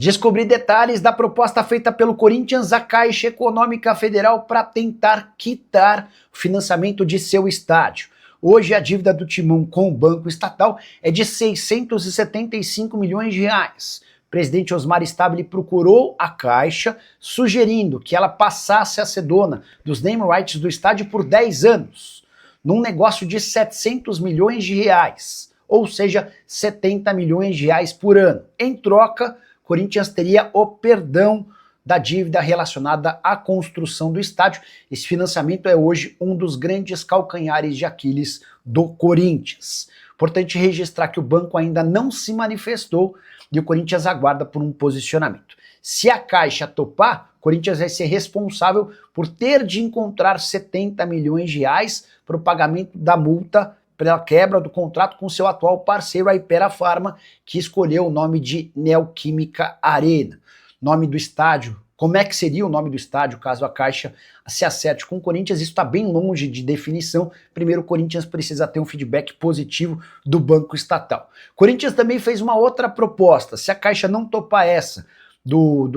Descobri detalhes da proposta feita pelo Corinthians à Caixa Econômica Federal para tentar quitar o financiamento de seu estádio. Hoje a dívida do Timão com o banco estatal é de 675 milhões de reais. O presidente Osmar Stabile procurou a Caixa, sugerindo que ela passasse a ser dona dos name rights do estádio por 10 anos, num negócio de 700 milhões de reais, ou seja, 70 milhões de reais por ano. Em troca, Corinthians teria o perdão da dívida relacionada à construção do estádio. Esse financiamento é hoje um dos grandes calcanhares de Aquiles do Corinthians. Importante registrar que o banco ainda não se manifestou e o Corinthians aguarda por um posicionamento. Se a Caixa topar, o Corinthians vai ser responsável por ter de encontrar 70 milhões de reais para o pagamento da multa pela quebra do contrato com seu atual parceiro, a Hypera Pharma, que escolheu o nome de Neoquímica Arena. Nome do estádio, como é que seria o nome do estádio caso a Caixa se acerte com o Corinthians? Isso está bem longe de definição. Primeiro, o Corinthians precisa ter um feedback positivo do banco estatal. O Corinthians também fez uma outra proposta. Se a Caixa não topar essa do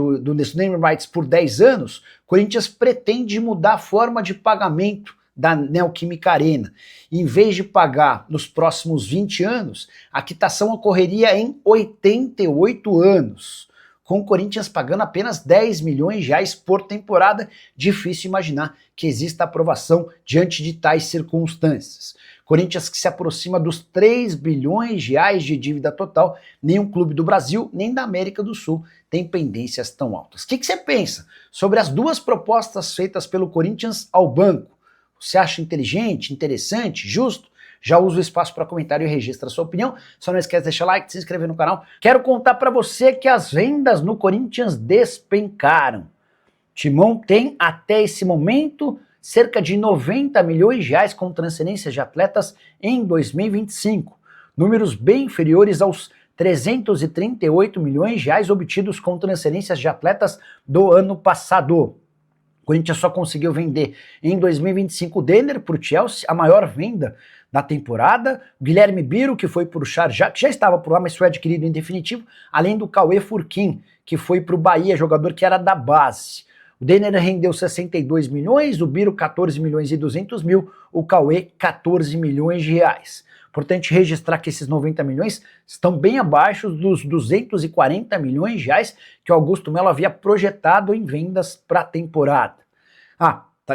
name rights por 10 anos, o Corinthians pretende mudar a forma de pagamento da Neoquímica Arena. Em vez de pagar nos próximos 20 anos, a quitação ocorreria em 88 anos, com o Corinthians pagando apenas 10 milhões de reais por temporada. Difícil imaginar que exista aprovação diante de tais circunstâncias. Corinthians que se aproxima dos 3 bilhões de reais de dívida total, nenhum clube do Brasil, nem da América do Sul tem pendências tão altas. O que você pensa sobre as duas propostas feitas pelo Corinthians ao banco? Você acha inteligente, interessante, justo? Já usa o espaço para comentário e registra a sua opinião. Só não esquece de deixar like, se inscrever no canal. Quero contar para você que as vendas no Corinthians despencaram. Timão tem até esse momento cerca de 90 milhões de reais com transferências de atletas em 2025. Números bem inferiores aos 338 milhões de reais obtidos com transferências de atletas do ano passado. O Corinthians só conseguiu vender em 2025 o Denner para o Chelsea, a maior venda da temporada, o Guilherme Biro, que foi para o Sharjah, que já estava por lá, mas foi adquirido em definitivo, além do Cauê Furquim, que foi para o Bahia, jogador que era da base. O Denner rendeu 62 milhões, o Biro 14 milhões e 200 mil, o Cauê 14 milhões de reais. Importante registrar que esses 90 milhões estão bem abaixo dos 240 milhões de reais que o Augusto Melo havia projetado em vendas para a temporada.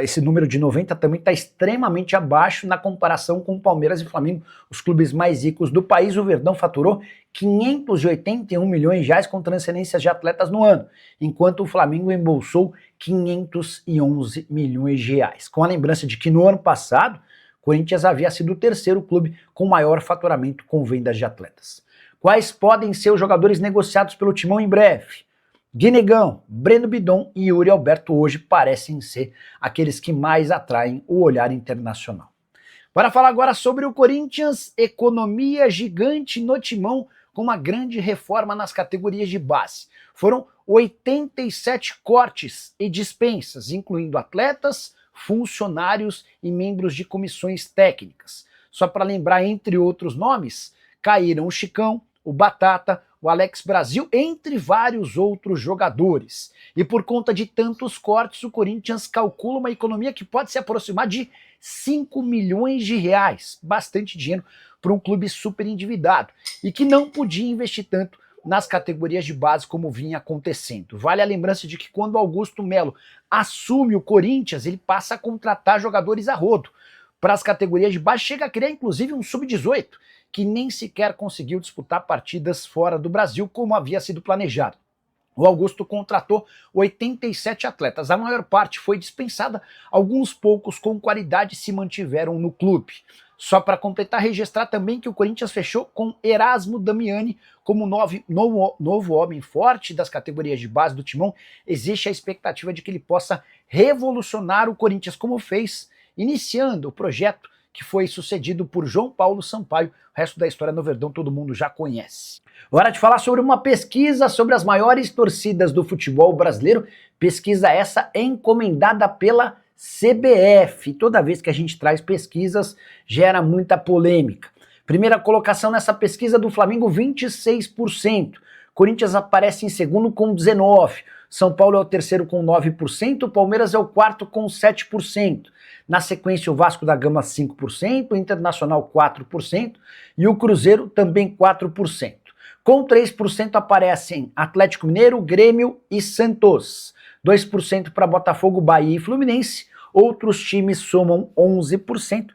Esse número de 90 também está extremamente abaixo na comparação com Palmeiras e Flamengo, os clubes mais ricos do país. O Verdão faturou 581 milhões de reais com transferências de atletas no ano, enquanto o Flamengo embolsou 511 milhões de reais. Com a lembrança de que no ano passado, Corinthians havia sido o terceiro clube com maior faturamento com vendas de atletas. Quais podem ser os jogadores negociados pelo Timão em breve? Guinegão, Breno Bidon e Yuri Alberto hoje parecem ser aqueles que mais atraem o olhar internacional. Bora falar agora sobre o Corinthians, economia gigante no Timão, com uma grande reforma nas categorias de base. Foram 87 cortes e dispensas, incluindo atletas, funcionários e membros de comissões técnicas. Só para lembrar, entre outros nomes, caíram o Chicão, o Batata, o Alex Brasil, entre vários outros jogadores. E por conta de tantos cortes, o Corinthians calcula uma economia que pode se aproximar de 5 milhões de reais. Bastante dinheiro para um clube super endividado e que não podia investir tanto nas categorias de base como vinha acontecendo. Vale a lembrança de que quando Augusto Melo assume o Corinthians, ele passa a contratar jogadores a rodo. Para as categorias de base, chega a criar inclusive um sub-18, que nem sequer conseguiu disputar partidas fora do Brasil como havia sido planejado. O Augusto contratou 87 atletas, a maior parte foi dispensada, alguns poucos com qualidade se mantiveram no clube. Só para completar, registrar também que o Corinthians fechou com Erasmo Damiani como novo homem forte das categorias de base do Timão. Existe a expectativa de que ele possa revolucionar o Corinthians, como fez, iniciando o projeto que foi sucedido por João Paulo Sampaio. O resto da história no Verdão todo mundo já conhece. Hora de falar sobre uma pesquisa sobre as maiores torcidas do futebol brasileiro. Pesquisa essa encomendada pela CBF. Toda vez que a gente traz pesquisas, gera muita polêmica. Primeira colocação nessa pesquisa do Flamengo, 26%. Corinthians aparece em segundo com 19%, São Paulo é o terceiro com 9%, o Palmeiras é o quarto com 7%. Na sequência, o Vasco da Gama 5%, o Internacional 4% e o Cruzeiro também 4%. Com 3% aparecem Atlético Mineiro, Grêmio e Santos. 2% para Botafogo, Bahia e Fluminense. Outros times somam 11%.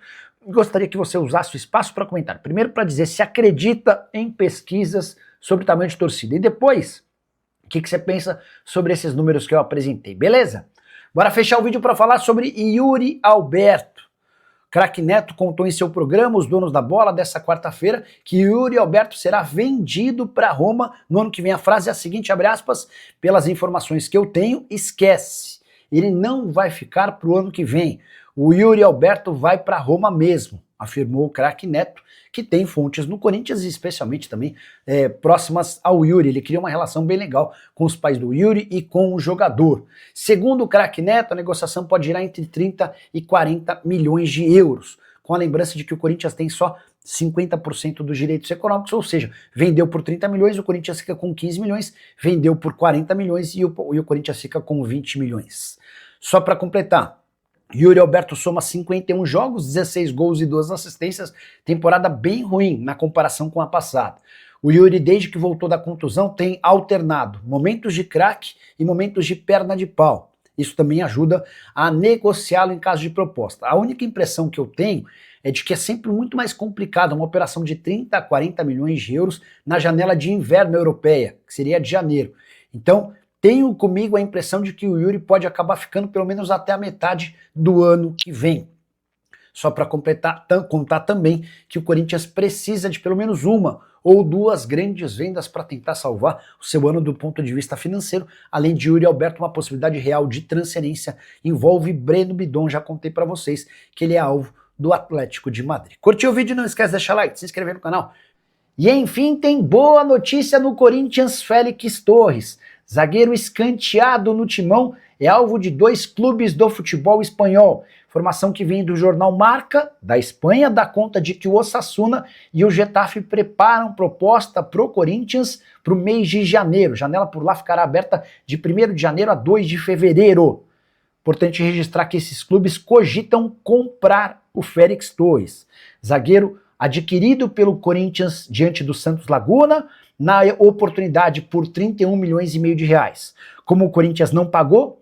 Gostaria que você usasse o espaço para comentar. Primeiro para dizer se acredita em pesquisas sobre tamanho de torcida. E depois, o que você pensa sobre esses números que eu apresentei, beleza? Bora fechar o vídeo para falar sobre Yuri Alberto. Craque Neto contou em seu programa Os Donos da Bola dessa quarta-feira que Yuri Alberto será vendido para Roma no ano que vem. A frase é a seguinte, abre aspas, pelas informações que eu tenho, esquece. Ele não vai ficar para o ano que vem. O Yuri Alberto vai para Roma mesmo, afirmou o craque Neto, que tem fontes no Corinthians e especialmente também próximas ao Yuri. Ele cria uma relação bem legal com os pais do Yuri e com o jogador. Segundo o craque Neto, a negociação pode girar entre 30 e 40 milhões de euros, com a lembrança de que o Corinthians tem só 50% dos direitos econômicos, ou seja, vendeu por 30 milhões, o Corinthians fica com 15 milhões, vendeu por 40 milhões e o Corinthians fica com 20 milhões. Só para completar, Yuri Alberto soma 51 jogos, 16 gols e 2 assistências, temporada bem ruim na comparação com a passada. O Yuri, desde que voltou da contusão, tem alternado momentos de craque e momentos de perna de pau. Isso também ajuda a negociá-lo em caso de proposta. A única impressão que eu tenho é de que é sempre muito mais complicado uma operação de 30 a 40 milhões de euros na janela de inverno europeia, que seria de janeiro. Então, tenho comigo a impressão de que o Yuri pode acabar ficando pelo menos até a metade do ano que vem. Só para contar também que o Corinthians precisa de pelo menos uma ou duas grandes vendas para tentar salvar o seu ano do ponto de vista financeiro. Além de Yuri Alberto, uma possibilidade real de transferência envolve Breno Bidon. Já contei para vocês que ele é alvo do Atlético de Madrid. Curtiu o vídeo? Não esquece de deixar like, se inscrever no canal. E enfim, tem boa notícia no Corinthians. Félix Torres, zagueiro escanteado no Timão, é alvo de 2 clubes do futebol espanhol. Informação que vem do jornal Marca, da Espanha, dá conta de que o Osasuna e o Getafe preparam proposta pro Corinthians para o mês de janeiro. Janela por lá ficará aberta de 1º de janeiro a 2 de fevereiro. Importante registrar que esses clubes cogitam comprar o Félix Torres, zagueiro adquirido pelo Corinthians diante do Santos Laguna, na oportunidade por 31 milhões e meio de reais. Como o Corinthians não pagou,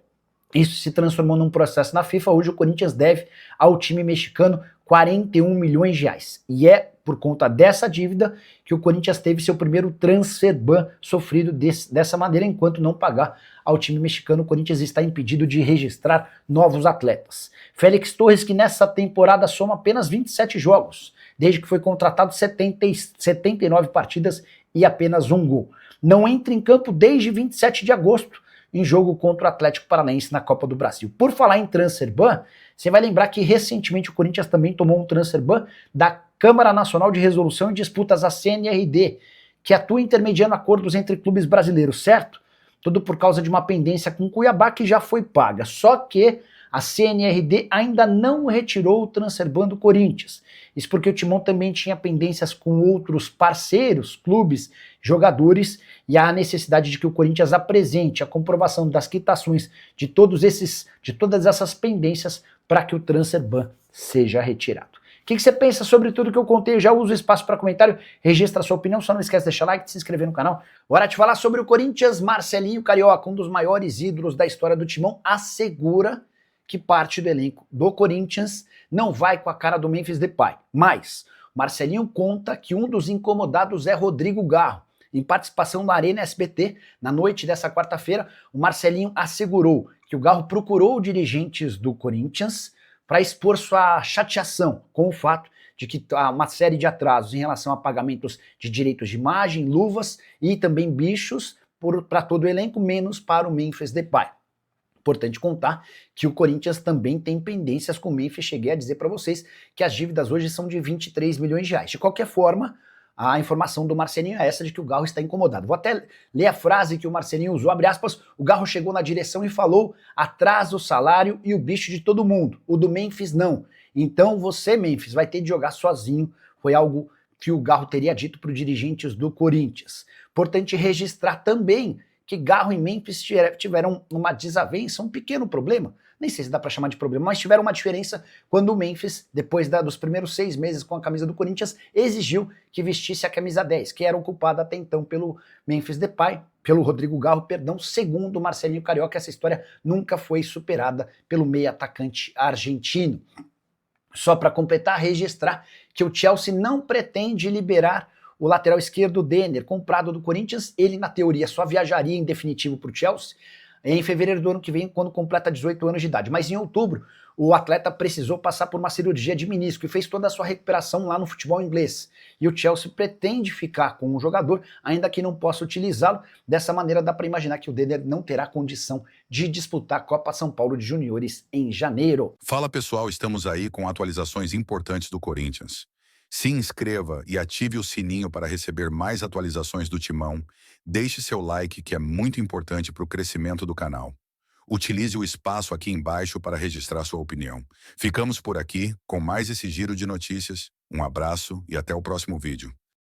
isso se transformou num processo na FIFA. Hoje o Corinthians deve ao time mexicano 41 milhões de reais. E é por conta dessa dívida que o Corinthians teve seu primeiro transfer ban sofrido dessa maneira. Enquanto não pagar ao time mexicano, o Corinthians está impedido de registrar novos atletas. Félix Torres, que nessa temporada soma apenas 27 jogos, desde que foi contratado, 79 partidas e apenas 1 gol. Não entra em campo desde 27 de agosto, em jogo contra o Atlético Paranaense na Copa do Brasil. Por falar em transfer ban, você vai lembrar que recentemente o Corinthians também tomou um transfer ban da Câmara Nacional de Resolução e Disputas, a CNRD, que atua intermediando acordos entre clubes brasileiros, certo? Tudo por causa de uma pendência com o Cuiabá que já foi paga. Só que a CNRD ainda não retirou o transfer ban do Corinthians. Isso porque o Timão também tinha pendências com outros parceiros, clubes, jogadores, e há a necessidade de que o Corinthians apresente a comprovação das quitações de todas essas pendências para que o transfer ban seja retirado. O que você pensa sobre tudo que eu contei? Já usa o espaço para comentário, registra a sua opinião, só não esquece de deixar like, de se inscrever no canal. Hora de falar sobre o Corinthians. Marcelinho Carioca, um dos maiores ídolos da história do Timão, assegura que parte do elenco do Corinthians não vai com a cara do Memphis Depay. Mas Marcelinho conta que um dos incomodados é Rodrigo Garro. Em participação na Arena SBT, na noite dessa quarta-feira, o Marcelinho assegurou que o Garro procurou dirigentes do Corinthians para expor sua chateação com o fato de que há uma série de atrasos em relação a pagamentos de direitos de imagem, luvas e também bichos para todo o elenco, menos para o Memphis Depay. Importante contar que o Corinthians também tem pendências com o Memphis. Cheguei a dizer para vocês que as dívidas hoje são de 23 milhões de reais. De qualquer forma, a informação do Marcelinho é essa de que o Garro está incomodado. Vou até ler a frase que o Marcelinho usou, abre aspas, o Garro chegou na direção e falou, atrasa o salário e o bicho de todo mundo, o do Memphis não. Então você, Memphis, vai ter de jogar sozinho, foi algo que o Garro teria dito para os dirigentes do Corinthians. Importante registrar também que Garro e Memphis tiveram uma desavença, um pequeno problema, nem sei se dá para chamar de problema, mas tiveram uma diferença quando o Memphis, depois dos primeiros 6 meses com a camisa do Corinthians, exigiu que vestisse a camisa 10, que era ocupada até então pelo Memphis Depay, pelo Rodrigo Garro, perdão, segundo o Marcelinho Carioca, essa história nunca foi superada pelo meio atacante argentino. Só para completar, registrar que o Chelsea não pretende liberar o lateral esquerdo Denner, comprado do Corinthians. Ele, na teoria, só viajaria em definitivo para o Chelsea em fevereiro do ano que vem, quando completa 18 anos de idade. Mas em outubro, o atleta precisou passar por uma cirurgia de menisco e fez toda a sua recuperação lá no futebol inglês. E o Chelsea pretende ficar com o jogador, ainda que não possa utilizá-lo. Dessa maneira, dá para imaginar que o Denner não terá condição de disputar a Copa São Paulo de Juniores em janeiro. Fala pessoal, estamos aí com atualizações importantes do Corinthians. Se inscreva e ative o sininho para receber mais atualizações do Timão. Deixe seu like, que é muito importante para o crescimento do canal. Utilize o espaço aqui embaixo para registrar sua opinião. Ficamos por aqui com mais esse giro de notícias. Um abraço e até o próximo vídeo.